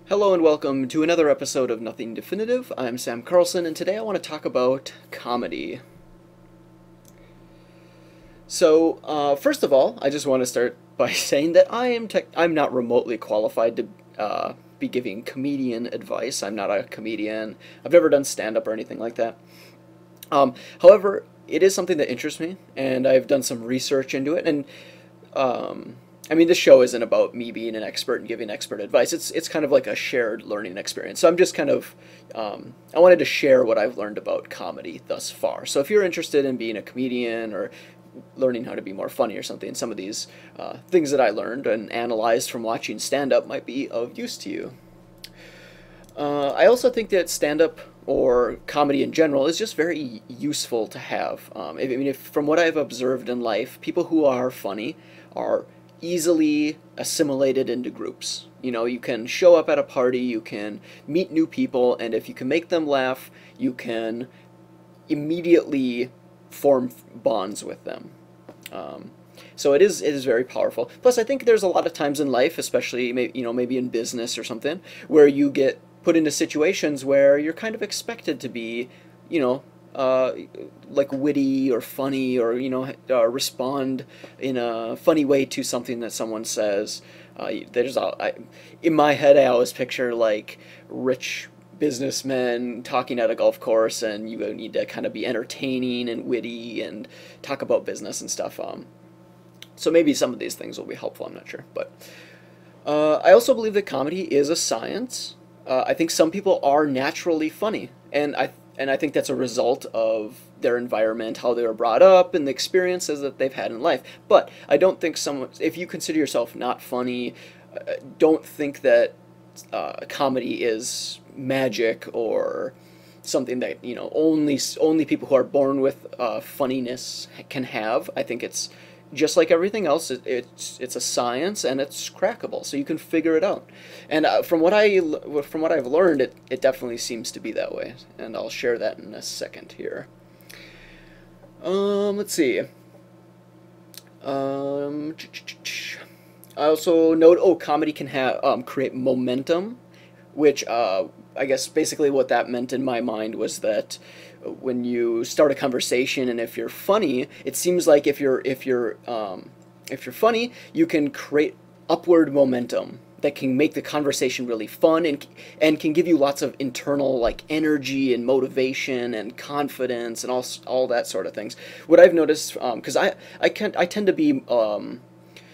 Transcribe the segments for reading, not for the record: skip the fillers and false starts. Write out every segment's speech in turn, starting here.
Hello and welcome to another episode of Nothing Definitive. I'm Sam Carlson, and today I want to talk about comedy. First of all, I just want to start by saying that I'm not remotely qualified to be giving comedian advice. I'm not a comedian. I've never done stand-up or anything like that. However, it is something that interests me, and I've done some research into it, and I mean, this show isn't about me being an expert and giving expert advice. It's kind of like a shared learning experience. So I'm just kind of I wanted to share what I've learned about comedy thus far. So if you're interested in being a comedian or learning how to be more funny or something, some of these things that I learned and analyzed from watching stand-up might be of use to you. I also think that stand-up or comedy in general is just very useful to have. If from what I've observed in life, people who are funny are easily assimilated into groups. You know, you can show up at a party, you can meet new people, and if you can make them laugh, you can immediately form bonds with them. So it is very powerful. Plus, I think there's a lot of times in life, especially maybe in business or something, where you get put into situations where you're kind of expected to be, you know, like witty or funny, or respond in a funny way to something that someone says. In my head, I always picture like rich businessmen talking at a golf course, and you need to kind of be entertaining and witty and talk about business and stuff. So maybe some of these things will be helpful. I'm not sure, but I also believe that comedy is a science. I think some people are naturally funny, and I think that's a result of their environment, how they were brought up, and the experiences that they've had in life. But I don't think if you consider yourself not funny, don't think that comedy is magic or something that only people who are born with funniness can have. I think it's just like everything else. It's a science, and it's crackable, so you can figure it out. And from what I've learned, it definitely seems to be that way. And I'll share that in a second here. Let's see. I also note, comedy can create momentum, which I guess basically what that meant in my mind was that when you start a conversation, and if you're funny, it seems like if you're funny, you can create upward momentum that can make the conversation really fun, and can give you lots of internal like energy and motivation and confidence and all that sort of things. What I've noticed, because I tend to be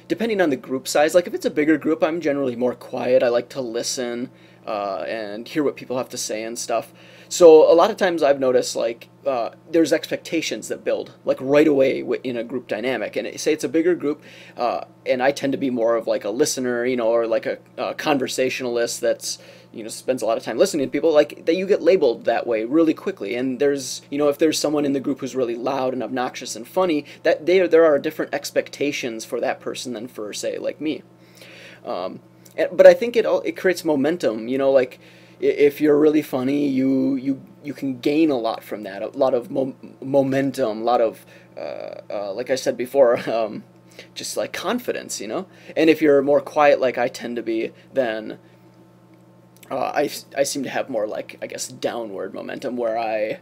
depending on the group size, like if it's a bigger group, I'm generally more quiet. I like to listen and hear what people have to say and stuff. So a lot of times I've noticed like there's expectations that build like right away in a group dynamic. And say it's a bigger group, and I tend to be more of like a listener, or like a conversationalist that's spends a lot of time listening to people, like that you get labeled that way really quickly. And there's if there's someone in the group who's really loud and obnoxious and funny, that there are different expectations for that person than for, say, like me. But I think it creates momentum. Like if you're really funny, you can gain a lot from that, a lot of momentum, a lot of like I said before, just like confidence. And if you're more quiet, like I tend to be, then I seem to have more, like, I guess, downward momentum, where I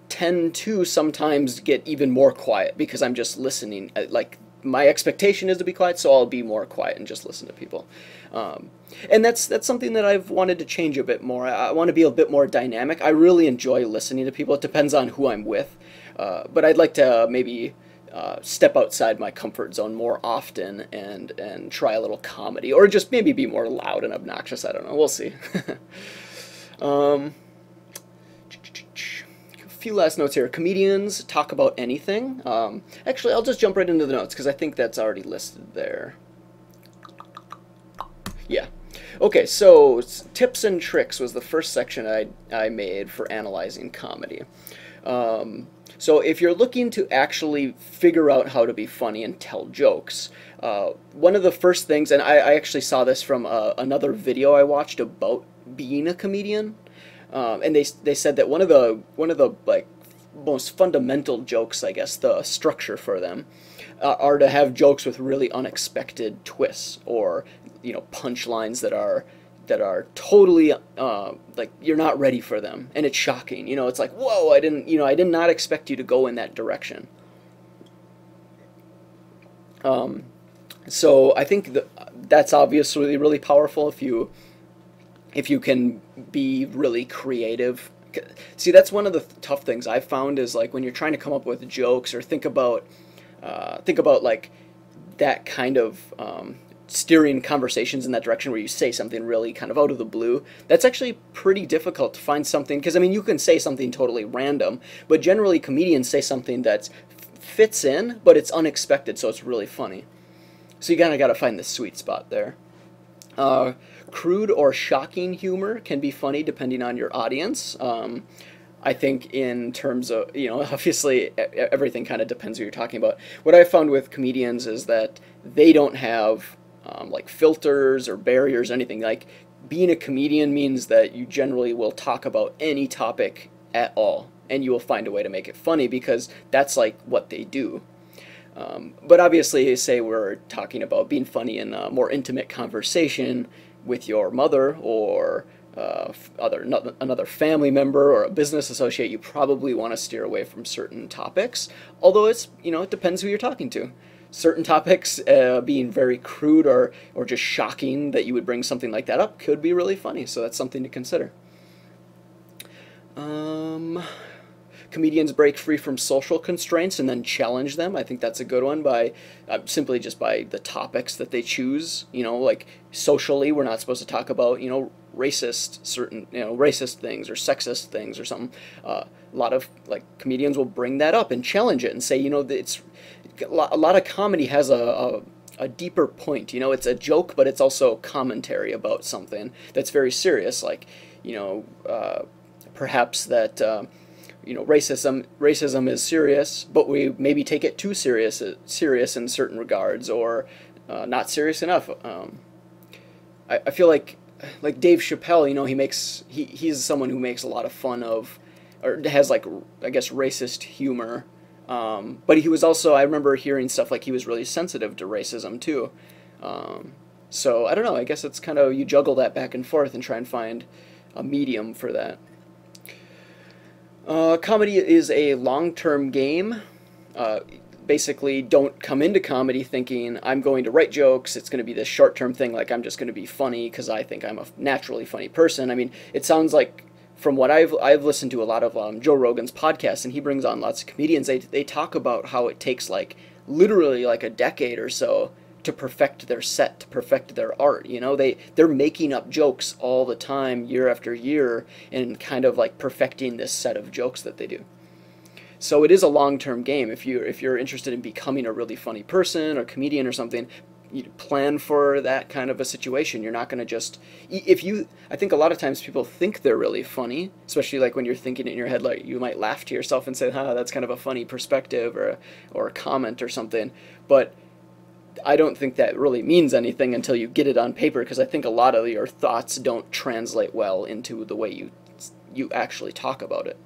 tend to sometimes get even more quiet because I'm just listening. Like, my expectation is to be quiet, so I'll be more quiet and just listen to people. And that's something that I've wanted to change a bit more. I want to be a bit more dynamic. I really enjoy listening to people. It depends on who I'm with. But I'd like to maybe step outside my comfort zone more often and try a little comedy, or just maybe be more loud and obnoxious. I don't know. We'll see. A few last notes here. Comedians talk about anything. Actually, I'll just jump right into the notes because I think that's already listed there. Yeah. Okay, so tips and tricks was the first section I made for analyzing comedy. So if you're looking to actually figure out how to be funny and tell jokes, one of the first things, and I actually saw this from another video I watched about being a comedian, and they said that one of the like most fundamental jokes, I guess, the structure for them, are to have jokes with really unexpected twists, or punchlines that are that are totally like you're not ready for them, and it's shocking. You know, it's like, whoa, I did not expect you to go in that direction. So I think that's obviously really powerful if you can be really creative. See, that's one of the tough things I've found is like when you're trying to come up with jokes or think about like that kind of steering conversations in that direction where you say something really kind of out of the blue. That's actually pretty difficult to find something, because I mean you can say something totally random, but generally comedians say something that fits in, but it's unexpected, so it's really funny. So you kind of got to find the sweet spot there. Crude or shocking humor can be funny depending on your audience. I think in terms of, you know, obviously everything kind of depends who you're talking about. What I found with comedians is that they don't have like filters or barriers or anything. Like being a comedian means that you generally will talk about any topic at all, and you will find a way to make it funny because that's like what they do. But obviously, say we're talking about being funny in a more intimate conversation with your mother or another family member or a business associate, you probably want to steer away from certain topics. Although it's, you know, it depends who you're talking to. Certain topics being very crude or just shocking that you would bring something like that up could be really funny. So that's something to consider. Comedians break free from social constraints and then challenge them. I think that's a good one by simply just by the topics that they choose. You know, like socially, we're not supposed to talk about, you know, racist things or sexist things or something. A lot of like comedians will bring that up and challenge it and say, you know, it's a lot of comedy has a deeper point. You know, it's a joke, but it's also commentary about something that's very serious. Like, you know, perhaps that. You know, racism is serious, but we maybe take it too serious in certain regards, or not serious enough. I feel like Dave Chappelle, you know, he's someone who makes a lot of fun of, or has like, I guess, racist humor. But he was also, I remember hearing stuff like he was really sensitive to racism too. So I don't know. I guess it's kind of, you juggle that back and forth and try and find a medium for that. Comedy is a long-term game. Basically, don't come into comedy thinking, I'm going to write jokes, it's going to be this short-term thing, like I'm just going to be funny because I think I'm a naturally funny person. I mean, it sounds like, from what I've listened to a lot of Joe Rogan's podcasts, and he brings on lots of comedians, they talk about how it takes like literally like a decade or so to perfect their set, to perfect their art. You know, they're making up jokes all the time, year after year, and kind of like perfecting this set of jokes that they do. So it is a long-term game. If you're interested in becoming a really funny person or comedian or something, you plan for that kind of a situation. You're not going to just, I think a lot of times people think they're really funny, especially like when you're thinking in your head, like you might laugh to yourself and say, that's kind of a funny perspective or a comment or something. But I don't think that really means anything until you get it on paper, because I think a lot of your thoughts don't translate well into the way you actually talk about it.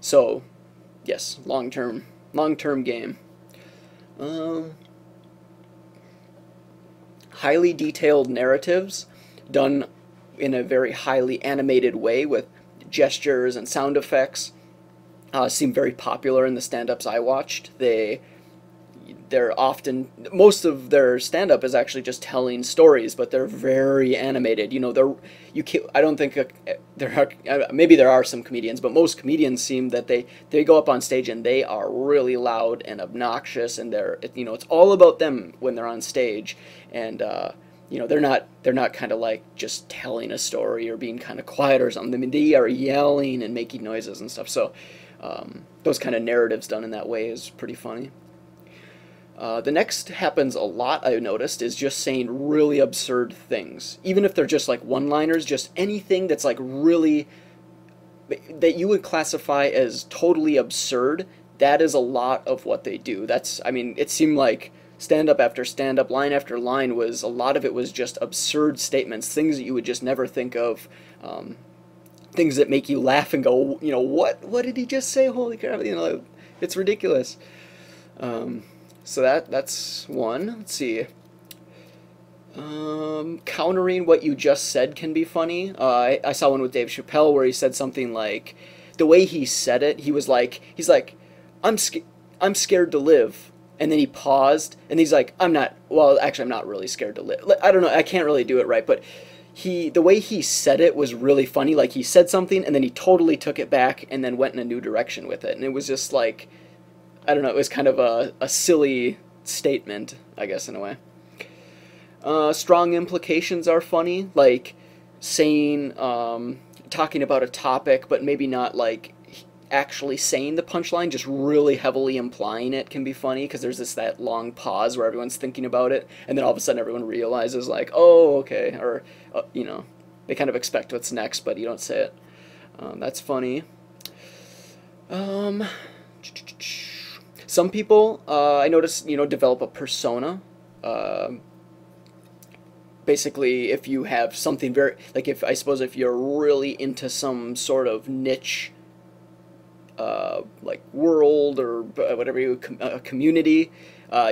So, yes, long-term game. Highly detailed narratives done in a very highly animated way with gestures and sound effects seem very popular in the stand-ups I watched. They're often, most of their stand-up is actually just telling stories, but they're very animated. You know, I don't think maybe there are some comedians, but most comedians seem that they go up on stage and they are really loud and obnoxious, and it's all about them when they're on stage, and you know, they're not kind of like just telling a story or being kind of quiet or something. I mean, they are yelling and making noises and stuff. So those kind of narratives done in that way is pretty funny. The next happens a lot, I've noticed, is just saying really absurd things. Even if they're just like one-liners, just anything that's like really, that you would classify as totally absurd, that is a lot of what they do. I mean, it seemed like stand-up after stand-up, line after line, a lot of it was just absurd statements, things that you would just never think of, things that make you laugh and go, you know, what did he just say? Holy crap, you know, it's ridiculous. So that's one. Let's see. Countering what you just said can be funny. I saw one with Dave Chappelle where he said something like, the way he said it, he's like, I'm I'm scared to live, and then he paused, and he's like, well, actually, I'm not really scared to live. I don't know, I can't really do it right, but the way he said it was really funny. Like, he said something, and then he totally took it back, and then went in a new direction with it, and it was just like, I don't know, it was kind of a silly statement, I guess, in a way. Strong implications are funny, like saying, talking about a topic, but maybe not like actually saying the punchline, just really heavily implying it can be funny, because there's that long pause where everyone's thinking about it, and then all of a sudden everyone realizes, like, oh, okay, or, they kind of expect what's next, but you don't say it. That's funny. Some people, I notice, develop a persona. Basically, if you have something very, like, if you're really into some sort of niche, like world or whatever community,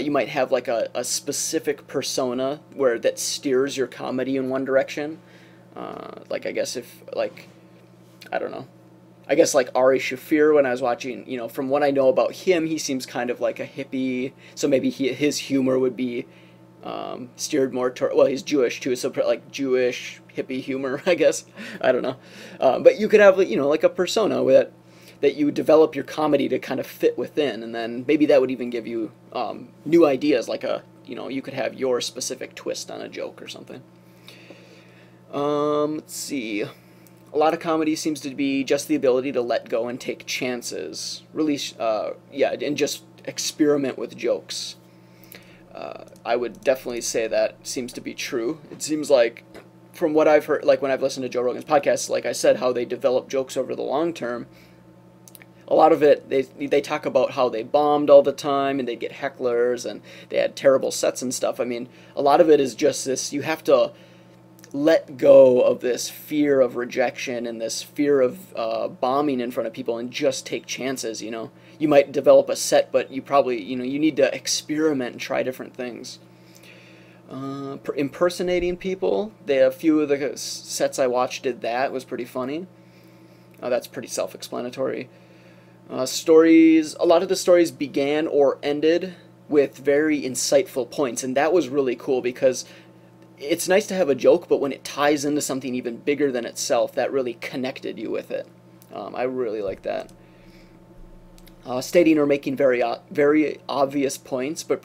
you might have like a specific persona that steers your comedy in one direction. Like, I guess I don't know. I guess like Ari Shaffir, when I was watching, from what I know about him, he seems kind of like a hippie, so maybe his humor would be steered more toward, well, he's Jewish too, so like Jewish hippie humor, I guess. I don't know. But you could have, like a persona that you develop your comedy to kind of fit within, and then maybe that would even give you new ideas, like you could have your specific twist on a joke or something. Let's see. A lot of comedy seems to be just the ability to let go and take chances. Really, and just experiment with jokes. I would definitely say that seems to be true. It seems like, from what I've heard, like when I've listened to Joe Rogan's podcast, like I said, how they develop jokes over the long term, a lot of it, they talk about how they bombed all the time, and they'd get hecklers, and they had terrible sets and stuff. I mean, a lot of it is just this, you have to let go of this fear of rejection and this fear of bombing in front of people, and just take chances. You might develop a set, but you probably, you need to experiment and try different things. Impersonating people, a few of the sets I watched did that. It was pretty funny. That's pretty self-explanatory. Stories, a lot of the stories began or ended with very insightful points, and that was really cool, because it's nice to have a joke, but when it ties into something even bigger than itself, that really connected you with it. I really like that. Stating or making very obvious points, but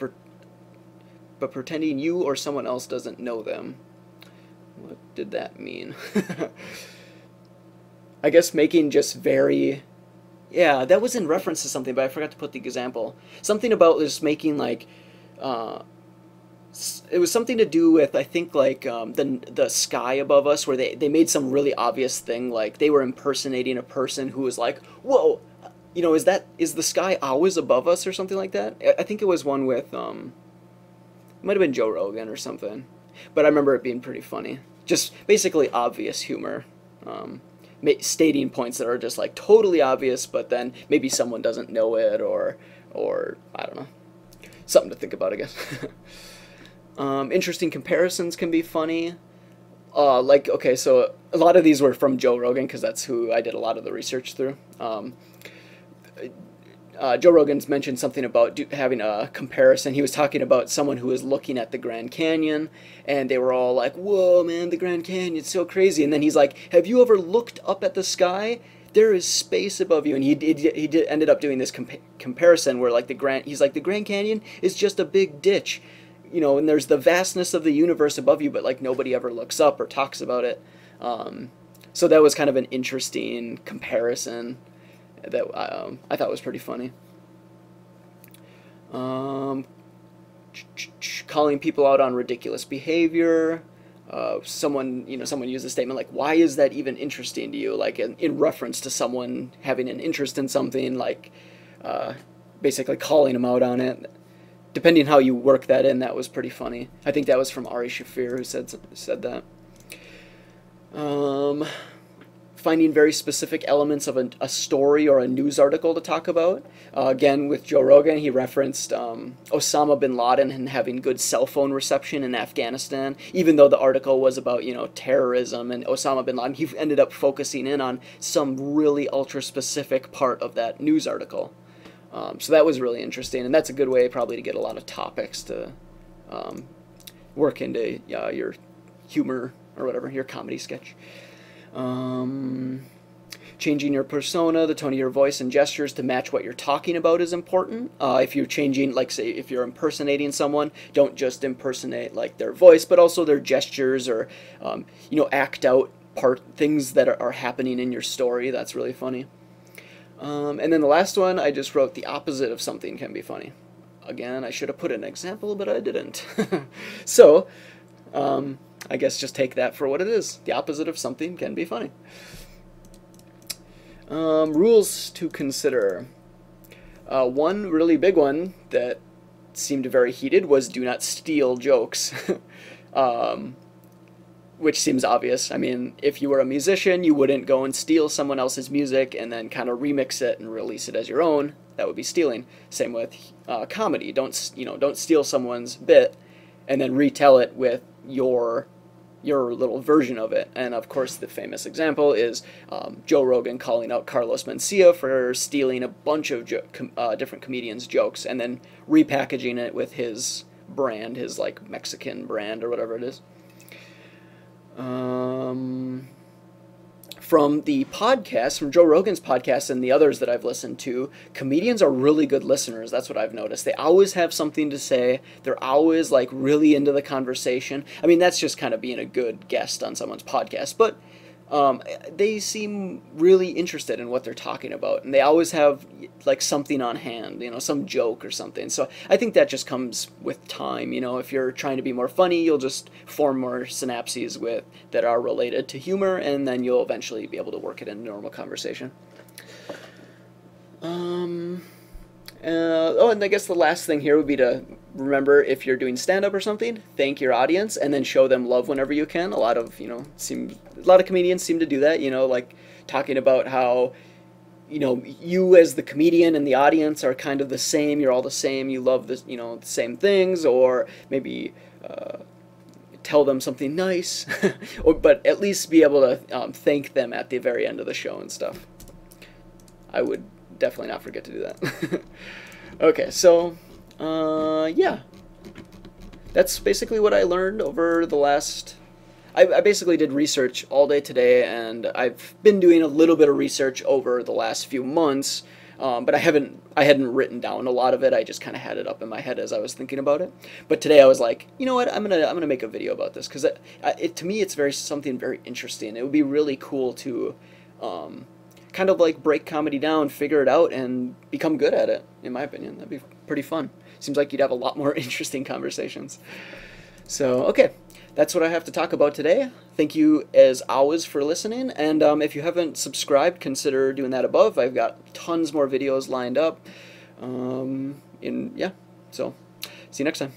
pretending you or someone else doesn't know them. What did that mean? I guess making just very... Yeah, that was in reference to something, but I forgot to put the example. Something about just making, like... it was something to do with, I think, like, the sky above us, where they made some really obvious thing, like they were impersonating a person who was like, whoa, is the sky always above us, or something like that? I think it was one with, it might have been Joe Rogan or something, but I remember it being pretty funny. Just basically obvious humor, stating points that are just like totally obvious, but then maybe someone doesn't know it, or I don't know, something to think about, I guess. Interesting comparisons can be funny. Like, okay, so a lot of these were from Joe Rogan, because that's who I did a lot of the research through. Joe Rogan's mentioned something about having a comparison. He was talking about someone who was looking at the Grand Canyon, and they were all like, whoa, man, the Grand Canyon's so crazy. And then he's like, have you ever looked up at the sky? There is space above you. And he ended up doing this comparison where, like, he's like, the Grand Canyon is just a big ditch. And there's the vastness of the universe above you, but, like, nobody ever looks up or talks about it. So that was kind of an interesting comparison that I thought was pretty funny. Calling people out on ridiculous behavior. Someone used a statement like, why is that even interesting to you? Like, in reference to someone having an interest in something, like, basically calling them out on it. Depending how you work that in, that was pretty funny. I think that was from Ari Shaffir, who said that. finding very specific elements of a story or a news article to talk about. Again, with Joe Rogan, he referenced Osama bin Laden and having good cell phone reception in Afghanistan, even though the article was about, terrorism and Osama bin Laden. He ended up focusing in on some really ultra-specific part of that news article. So that was really interesting, and that's a good way probably to get a lot of topics to work into your humor or whatever, your comedy sketch. Changing your persona, the tone of your voice and gestures to match what you're talking about is important. If you're changing, like say, if you're impersonating someone, don't just impersonate like their voice, but also their gestures, or act out things that are happening in your story. That's really funny. And then the last one, I just wrote the opposite of something can be funny. Again, I should have put an example, but I didn't. So, I guess just take that for what it is. The opposite of something can be funny. Rules to consider. One really big one that seemed very heated was do not steal jokes. Which seems obvious. I mean, if you were a musician, you wouldn't go and steal someone else's music and then kind of remix it and release it as your own. That would be stealing. Same with comedy. Don't steal someone's bit and then retell it with your little version of it. And of course, the famous example is Joe Rogan calling out Carlos Mencia for stealing a bunch of different comedians' jokes and then repackaging it with his brand, his like Mexican brand or whatever it is. From the podcast, from Joe Rogan's podcast and the others that I've listened to, comedians are really good listeners. That's what I've noticed. They always have something to say. They're always like really into the conversation. I mean, that's just kind of being a good guest on someone's podcast, but they seem really interested in what they're talking about, and they always have like something on hand, some joke or something. So I think that just comes with time. If you're trying to be more funny, you'll just form more synapses that are related to humor, and then you'll eventually be able to work it in a normal conversation. And I guess the last thing here would be to remember, if you're doing stand-up or something, thank your audience and then show them love whenever you can. A lot of comedians seem to do that, like talking about how, you as the comedian and the audience are kind of the same. You're all the same. You love the same things, or maybe tell them something nice, but at least be able to thank them at the very end of the show and stuff. I would definitely not forget to do that. Okay, so yeah, that's basically what I learned over the last. I basically did research all day today, and I've been doing a little bit of research over the last few months, but I hadn't written down a lot of it. I just kind of had it up in my head as I was thinking about it. But today I was like, you know what, I'm gonna make a video about this, because to me it's something very interesting. It would be really cool to kind of like break comedy down, figure it out, and become good at it. In my opinion, that'd be pretty fun. Seems like you'd have a lot more interesting conversations. So, okay, that's what I have to talk about today. Thank you, as always, for listening, and if you haven't subscribed, consider doing that above. I've got tons more videos lined up, yeah, so see you next time.